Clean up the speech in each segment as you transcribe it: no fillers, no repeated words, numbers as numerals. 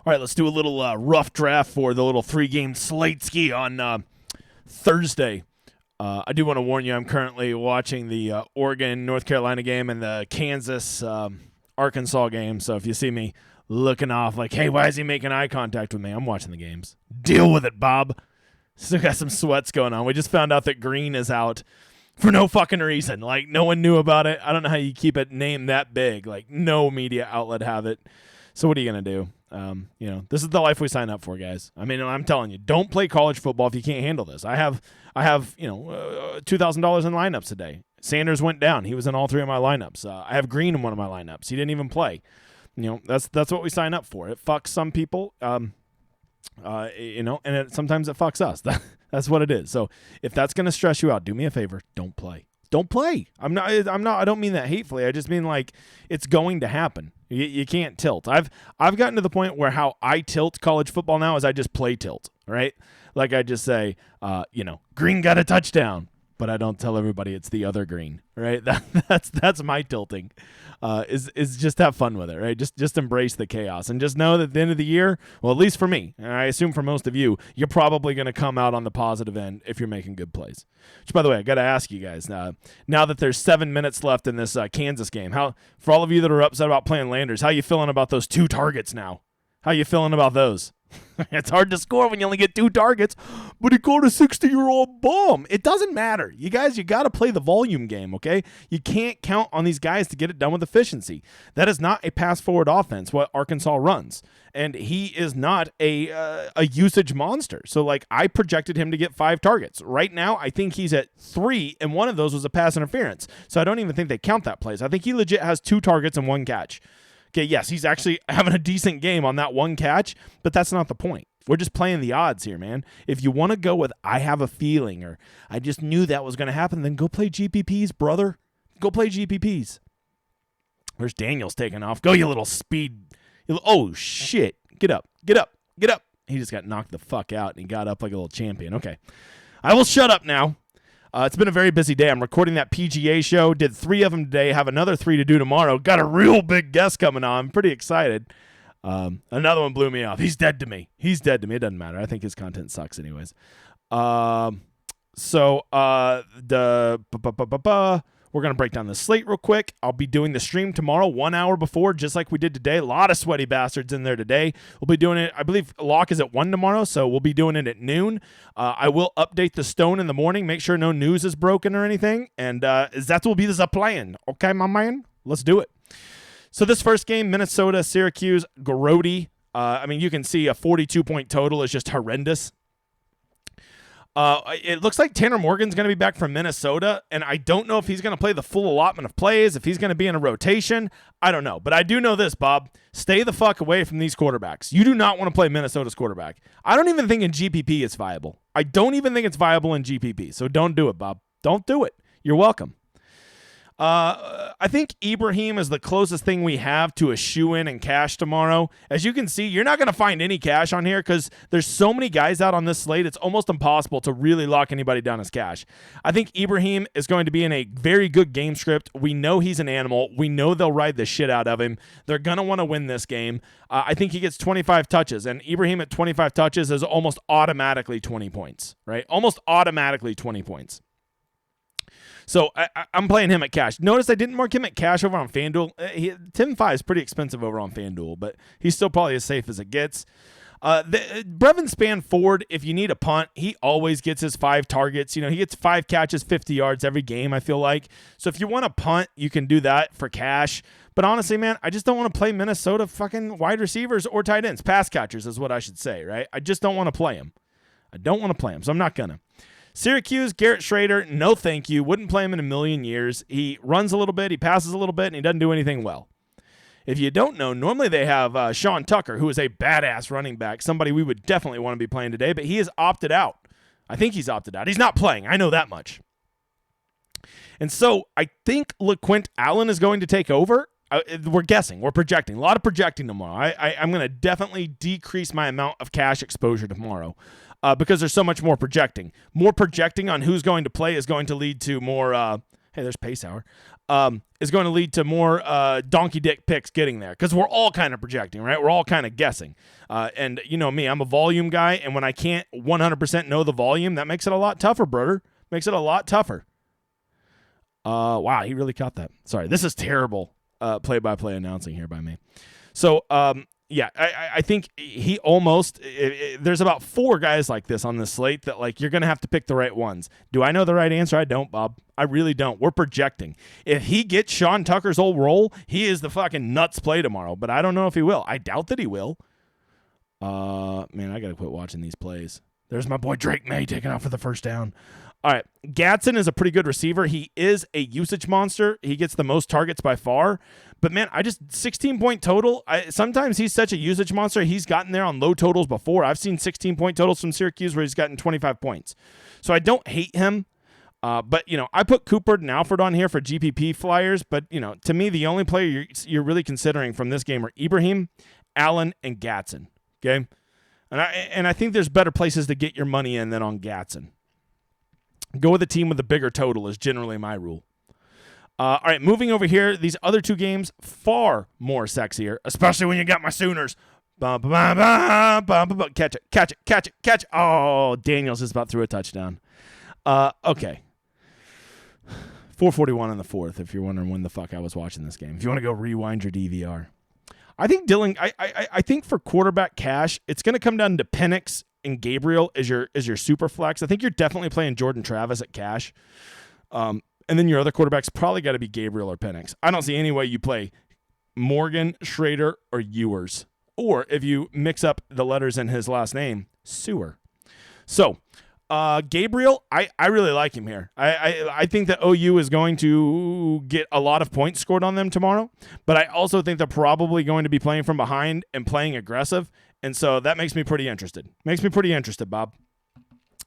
All right, let's do a little rough draft for the little 3-game slate ski on Thursday. I do want to warn you, I'm currently watching the Oregon-North Carolina game and the Kansas-Arkansas game. So if you see me looking off like, hey, why is he making eye contact with me? I'm watching the games. Deal with it, Bob. Still got some sweats going on. We just found out that Green is out for no fucking reason. Like, no one knew about it. I don't know how you keep it named that big. Like, no media outlet have it. So what are you going to do? This is the life we sign up for, guys. I mean, I'm telling you, don't play college football if you can't handle this. I have $2,000 in lineups today. Sanders went down. He was in all 3 of my lineups. I have Green in one of my lineups. He didn't even play. That's what we sign up for. It fucks some people, and sometimes it fucks us. That's what it is. So if that's going to stress you out, do me a favor. Don't play. Don't play. I don't mean that hatefully. I just mean like it's going to happen. You can't tilt. I've gotten to the point where how I tilt college football now is I just play tilt, right? Like I just say, Green got a touchdown, but I don't tell everybody it's the other Green, right? That's my tilting. Is just have fun with it, right? Just embrace the chaos and just know that at the end of the year, well, at least for me, and I assume for most of you, you're probably going to come out on the positive end if you're making good plays. Which, by the way, I got to ask you guys now that there's 7 minutes left in this Kansas game, for all of you that are upset about playing Landers, how you feeling about those 2 targets now? How you feeling about those? It's hard to score when you only get 2 targets, but he caught a 60-year-old bum. It doesn't matter. You guys, you got to play the volume game, okay? You can't count on these guys to get it done with efficiency. That is not a pass-forward offense, what Arkansas runs. And he is not a usage monster. So, I projected him to get 5 targets. Right now, I think he's at 3, and one of those was a pass interference. So I don't even think they count that plays. I think he legit has 2 targets and 1 catch. Okay, yes, he's actually having a decent game on that 1 catch, but that's not the point. We're just playing the odds here, man. If you want to go with I have a feeling or I just knew that was going to happen, then go play GPPs, brother. Go play GPPs. Where's Daniels taking off? Go, you little speed. Oh, shit. Get up. Get up. Get up. He just got knocked the fuck out, and he got up like a little champion. Okay. I will shut up now. It's been a very busy day. I'm recording that PGA show. Did 3 of them today. Have another 3 to do tomorrow. Got a real big guest coming on. I'm pretty excited. Another one blew me off. He's dead to me. It doesn't matter. I think his content sucks anyways. We're going to break down the slate real quick. I'll be doing the stream tomorrow 1 hour before, just like we did today. A lot of sweaty bastards in there today. We'll be doing it. I believe lock is at 1 tomorrow, so we'll be doing it at noon. I will update the stone in the morning, make sure no news is broken or anything, and that will be the plan. Okay, my man? Let's do it. So this first game, Minnesota, Syracuse, Garrodi. You can see a 42-point total is just horrendous. It looks like Tanner Morgan's going to be back from Minnesota, and I don't know if he's going to play the full allotment of plays, if he's going to be in a rotation. I don't know, but I do know this, Bob. Stay the fuck away from these quarterbacks. You do not want to play Minnesota's quarterback. I don't even think in GPP it's viable. I don't even think it's viable in GPP, so don't do it, Bob. Don't do it. You're welcome. I think Ibrahim is the closest thing we have to a shoe-in and cash tomorrow. As you can see, you're not going to find any cash on here because there's so many guys out on this slate, it's almost impossible to really lock anybody down as cash. I think Ibrahim is going to be in a very good game script. We know he's an animal. We know they'll ride the shit out of him. They're going to want to win this game. I think he gets 25 touches, and Ibrahim at 25 touches is almost automatically 20 points, right? Almost automatically 20 points. So I'm playing him at cash. Notice I didn't mark him at cash over on FanDuel. 10.5 is pretty expensive over on FanDuel, but he's still probably as safe as it gets. Brevin Spanford, if you need a punt, he always gets his 5 targets. He gets 5 catches, 50 yards every game, I feel like. So if you want a punt, you can do that for cash. But honestly, man, I just don't want to play Minnesota fucking wide receivers or tight ends. Pass catchers is what I should say, right? I just don't want to play him. So I'm not going to. Syracuse, Garrett Schrader, no thank you. Wouldn't play him in a million years. He runs a little bit, he passes a little bit, and he doesn't do anything well. If you don't know, normally they have Sean Tucker, who is a badass running back, somebody we would definitely want to be playing today, but he is opted out. I think he's opted out. He's not playing. I know that much. And so I think LaQuint Allen is going to take over. We're guessing. We're projecting. A lot of projecting tomorrow. I'm going to definitely decrease my amount of cash exposure tomorrow. Because there's so much more projecting. More projecting on who's going to play is going to lead to more, hey, there's Pace Hour, is going to lead to more donkey dick picks getting there, because we're all kind of projecting, right? We're all kind of guessing. And you know me, I'm a volume guy, and when I can't 100% know the volume, that makes it a lot tougher, brother. Makes it a lot tougher. Wow, he really caught that. Sorry, this is terrible play-by-play announcing here by me. So, yeah, I think he almost there's about 4 guys like this on this slate that, like, you're going to have to pick the right ones. Do I know the right answer? I don't, Bob. I really don't. We're projecting. If he gets Sean Tucker's old role, he is the fucking nuts play tomorrow, but I don't know if he will. I doubt that he will. Man, I got to quit watching these plays. There's my boy Drake May taking off for the first down. All right, Gadsden is a pretty good receiver. He is a usage monster. He gets the most targets by far. But, man, 16-point total. Sometimes he's such a usage monster. He's gotten there on low totals before. I've seen 16-point totals from Syracuse where he's gotten 25 points. So I don't hate him. But, you know, I put Cooper and Alfred on here for GPP flyers. But, you know, to me, the only player you're really considering from this game are Ibrahim, Allen, and Gadsden. Okay? And I think there's better places to get your money in than on Gadsden. Go with a team with a bigger total is generally my rule. All right, moving over here, these other 2 games, far more sexier, especially when you got my Sooners. Catch it, catch it, catch it, catch it. Oh, Daniels just about threw a touchdown. Okay. 4:41 in the 4th, if you're wondering when the fuck I was watching this game. If you want to go rewind your DVR. I think Dylan, I think for quarterback cash, it's going to come down to Penix and Gabriel as your super flex. I think you're definitely playing Jordan Travis at cash. And then your other quarterback's probably got to be Gabriel or Penix. I don't see any way you play Morgan, Schrader, or Ewers. Or if you mix up the letters in his last name, Sewer. So, Gabriel, I really like him here. I think that OU is going to get a lot of points scored on them tomorrow, but I also think they're probably going to be playing from behind and playing aggressive, and so that makes me pretty interested. Makes me pretty interested, Bob.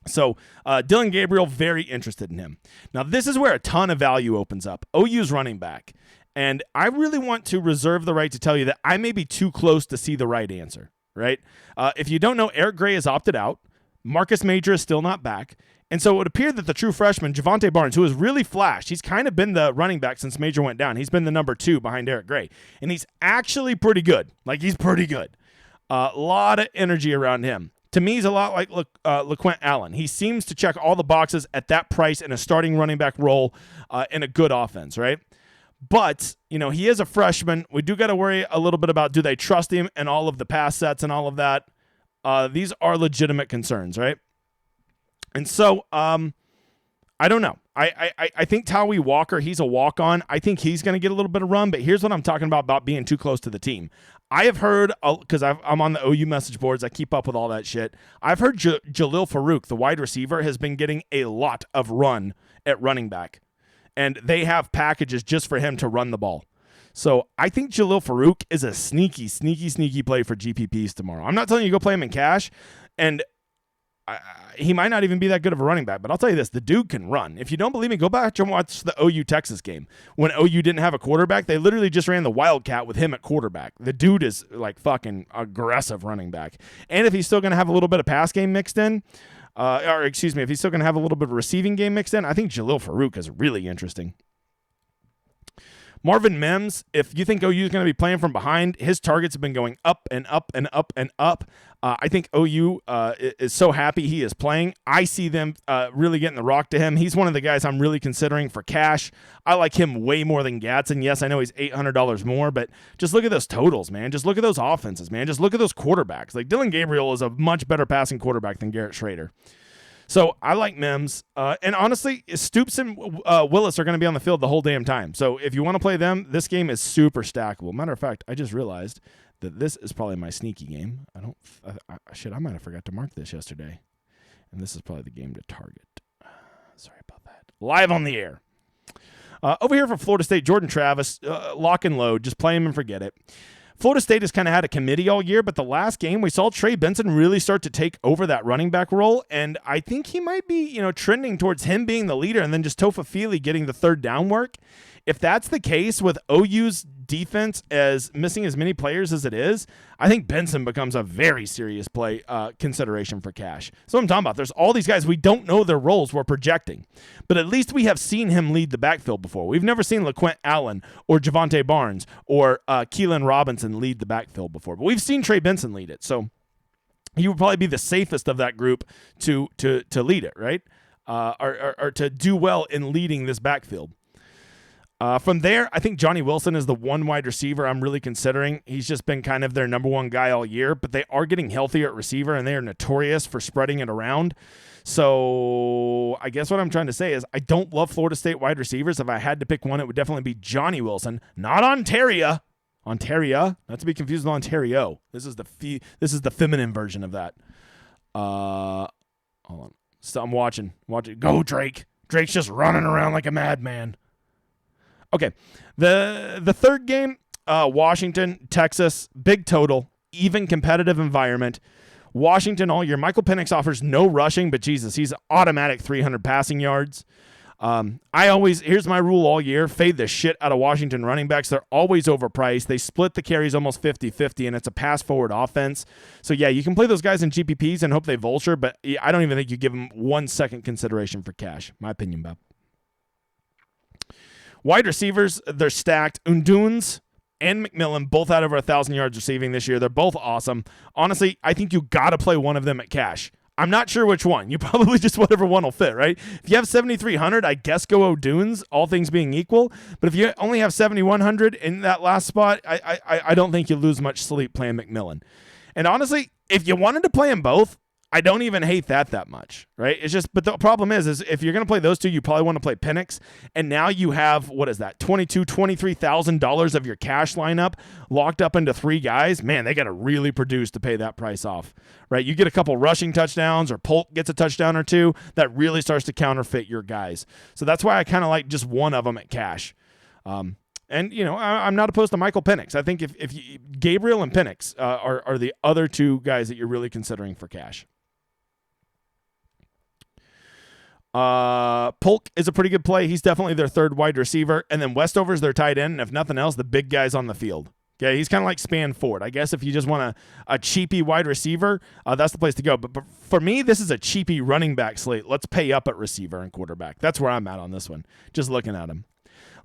So, Dylan Gabriel, very interested in him. Now, this is where a ton of value opens up. OU's running back, and I really want to reserve the right to tell you that I may be too close to see the right answer, right? If you don't know, Eric Gray has opted out. Marcus Major is still not back. And so it would appear that the true freshman, Javonte Barnes, who has really flashed, he's kind of been the running back since Major went down. He's been the number 2 behind Eric Gray. And he's actually pretty good. Like, he's pretty good. A lot of energy around him. To me, he's a lot like LeQuint Allen. He seems to check all the boxes at that price in a starting running back role in a good offense, right? But, you know, he is a freshman. We do got to worry a little bit about, do they trust him and all of the pass sets and all of that? These are legitimate concerns, right? And so, I don't know. I think Tawi Walker, he's a walk-on. I think he's going to get a little bit of run, but here's what I'm talking about being too close to the team. I have heard, because I'm on the OU message boards, I keep up with all that shit. I've heard Jalil Farouk, the wide receiver, has been getting a lot of run at running back, and they have packages just for him to run the ball. So I think Jalil Farouk is a sneaky play for GPPs tomorrow. I'm not telling you to go play him in cash, and he might not even be that good of a running back, but I'll tell you this, the dude can run. If you don't believe me, go back and watch the OU-Texas game. When OU didn't have a quarterback, they literally just ran the Wildcat with him at quarterback. The dude is like fucking aggressive running back. And if he's still going to have a little bit of pass game mixed in, if he's still going to have a little bit of receiving game mixed in, I think Jalil Farouk is really interesting. Marvin Mims, if you think OU is going to be playing from behind, his targets have been going up and up and up and up. I think OU is so happy he is playing. I see them really getting the rock to him. He's one of the guys I'm really considering for cash. I like him way more than Gadsden. Yes, I know he's $800 more, but just look at those totals, man. Just look at those offenses, man. Just look at those quarterbacks. Like, Dylan Gabriel is a much better passing quarterback than Garrett Schrader. So I like Mims. And honestly, Stoops and Willis are going to be on the field the whole damn time. So if you want to play them, this game is super stackable. Matter of fact, I just realized that this is probably my sneaky game. I might have forgot to mark this yesterday. And this is probably the game to target. Sorry about that. Live on the air. Over here for Florida State, Jordan Travis, lock and load. Just play him and forget it. Florida State has kind of had a committee all year, but the last game we saw Trey Benson really start to take over that running back role, and I think he might be, trending towards him being the leader and then just Tofa Feely getting the third down work. If that's the case with OU's defense as missing as many players as it is, I think Benson becomes a very serious play consideration for cash. So I'm talking about. There's all these guys we don't know their roles we're projecting, but at least we have seen him lead the backfield before. We've never seen LaQuint Allen or Javonte Barnes or Keelan Robinson lead the backfield before, but we've seen Trey Benson lead it. So he would probably be the safest of that group to lead it, right? Or to do well in leading this backfield. From there, I think Johnny Wilson is the one wide receiver I'm really considering. He's just been kind of their number one guy all year, but they are getting healthier at receiver, and they are notorious for spreading it around. So I guess what I'm trying to say is I don't love Florida State wide receivers. If I had to pick one, it would definitely be Johnny Wilson, not Ontario. Ontario, not to be confused with Ontario. This is the feminine version of that. Hold on. So I'm watching. Go, Drake. Drake's just running around like a madman. Okay, the third game, Washington, Texas, big total, even competitive environment. Washington all year. Michael Penix offers no rushing, but Jesus, he's automatic 300 passing yards. Here's my rule all year, fade the shit out of Washington running backs. They're always overpriced. They split the carries almost 50-50, and it's a pass-forward offense. So, yeah, you can play those guys in GPPs and hope they vulture, but I don't even think you give them 1 second consideration for cash. My opinion, Bob. Wide receivers, they're stacked. Unduns and McMillan both had over 1,000 yards receiving this year. They're both awesome. Honestly, I think you got to play one of them at cash. I'm not sure which one. You probably just whatever one will fit, right? If you have 7,300, I guess go O'Dunes, all things being equal. But if you only have 7,100 in that last spot, I don't think you lose much sleep playing McMillan. And honestly, if you wanted to play them both, I don't even hate that much, right? It's just, but the problem is if you're going to play those two, you probably want to play Penix, and now you have, what is that, $23,000 of your cash lineup locked up into 3 guys. Man, they got to really produce to pay that price off, right? You get a couple rushing touchdowns, or Polk gets a touchdown or 2, that really starts to counterfeit your guys. So that's why I kind of like just one of them at cash. And, I'm not opposed to Michael Penix. I think if Gabriel and Penix are the other 2 guys that you're really considering for cash. Polk is a pretty good play. He's definitely their 3rd wide receiver. And then Westover's their tight end. And if nothing else, the big guy's on the field. Okay, he's kind of like Span Ford. I guess if you just want a cheapy wide receiver, that's the place to go. But for me, this is a cheapy running back slate. Let's pay up at receiver and quarterback. That's where I'm at on this one, just looking at him.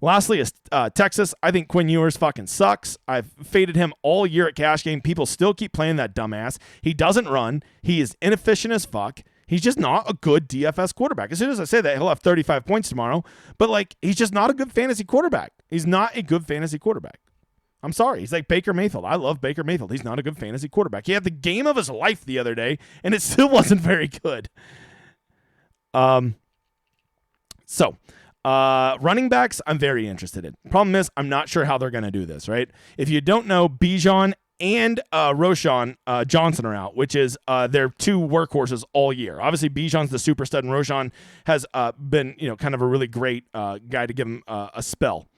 Lastly is Texas. I think Quinn Ewers fucking sucks. I've faded him all year at cash game. People still keep playing that dumbass. He doesn't run. He is inefficient as fuck. He's just not a good DFS quarterback. As soon as I say that, he'll have 35 points tomorrow. But, he's just not a good fantasy quarterback. He's not a good fantasy quarterback. I'm sorry. He's like Baker Mayfield. I love Baker Mayfield. He's not a good fantasy quarterback. He had the game of his life the other day, and it still wasn't very good. Running backs, I'm very interested in. Problem is, I'm not sure how they're going to do this, right? If you don't know, Bijan and Roshan Johnson are out, which is their 2 workhorses all year. Obviously, Bijan's the super stud, and Roshan has been, kind of a really great guy to give him a spell.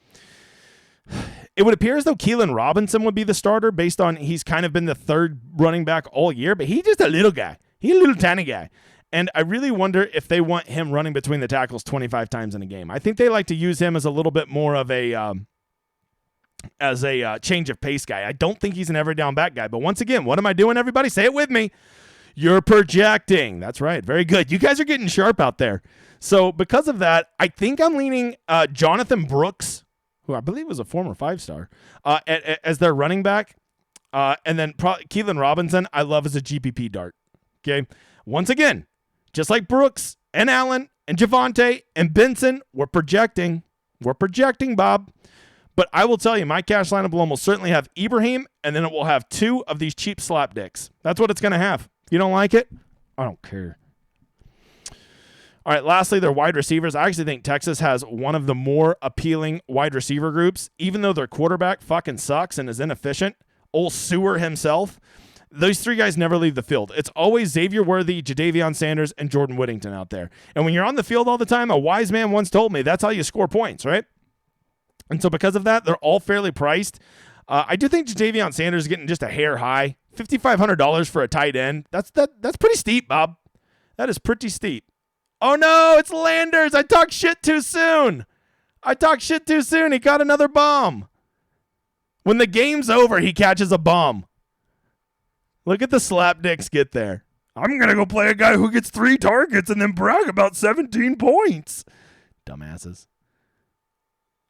It would appear as though Keelan Robinson would be the starter based on he's kind of been the 3rd running back all year, but he's just a little guy. He's a little tiny guy. And I really wonder if they want him running between the tackles 25 times in a game. I think they like to use him as a little bit more of a change of pace guy. I don't think he's an every down back guy. But once again, what am I doing, everybody? Say it with me. You're projecting. That's right. Very good. You guys are getting sharp out there. So because of that, I think I'm leaning Jonathan Brooks, who I believe was a former 5-star, as their running back. And then Keelan Robinson, I love as a GPP dart. Okay. Once again, just like Brooks and Allen and Javonte and Benson, we're projecting. We're projecting, Bob. But I will tell you, my cash lineup will almost certainly have Ibrahim, and then it will have 2 of these cheap slap dicks. That's what it's going to have. If you don't like it, I don't care. All right, lastly, their wide receivers. I actually think Texas has one of the more appealing wide receiver groups, even though their quarterback fucking sucks and is inefficient. Old Sewer himself. Those 3 guys never leave the field. It's always Xavier Worthy, Jadavion Sanders, and Jordan Whittington out there. And when you're on the field all the time, a wise man once told me that's how you score points, right? And so because of that, they're all fairly priced. I do think Jadavion Sanders is getting just a hair high. $5,500 for a tight end. That's pretty steep, Bob. That is pretty steep. Oh, no, it's Landers. I talked shit too soon. He caught another bomb. When the game's over, he catches a bomb. Look at the slapdicks get there. I'm going to go play a guy who gets 3 targets and then brag about 17 points. Dumbasses.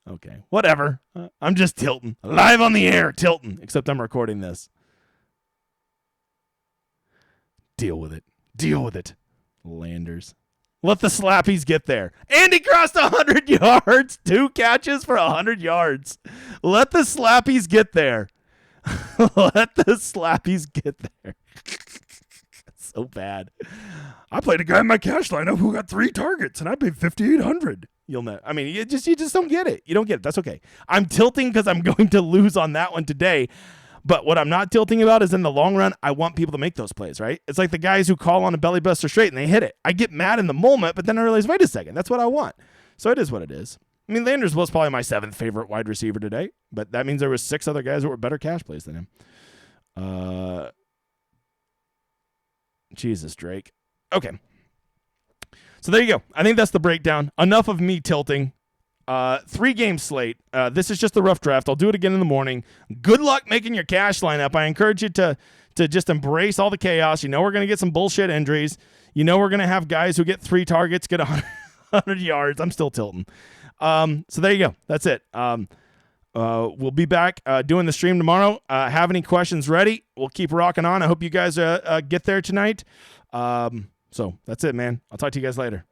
Okay, whatever. I'm just tilting. Live on the air, tilting. Except I'm recording this. Deal with it. Deal with it. Landers. Let the slappies get there. And he crossed 100 yards. 2 catches for 100 yards. Let the slappies get there. Let the slappies get there. So bad. I played a guy in my cash lineup who got 3 targets, and I paid $5,800. You'll know. I mean, you just don't get it. You don't get it. That's okay. I'm tilting because I'm going to lose on that one today. But what I'm not tilting about is in the long run, I want people to make those plays, right? It's like the guys who call on a belly buster straight and they hit it. I get mad in the moment, but then I realize, wait a second, that's what I want. So it is what it is. I mean, Landers was probably my 7th favorite wide receiver today, but that means there was 6 other guys that were better cash plays than him. Jesus, Drake. Okay. So there you go. I think that's the breakdown. Enough of me tilting. 3-game slate. This is just the rough draft. I'll do it again in the morning. Good luck making your cash lineup. I encourage you to just embrace all the chaos. You know we're going to get some bullshit injuries. You know we're going to have guys who get 3 targets, get 100 yards. I'm still tilting. So there you go. That's it. We'll be back doing the stream tomorrow. Have any questions ready? We'll keep rocking on. I hope you guys get there tonight. So that's it, man. I'll talk to you guys later.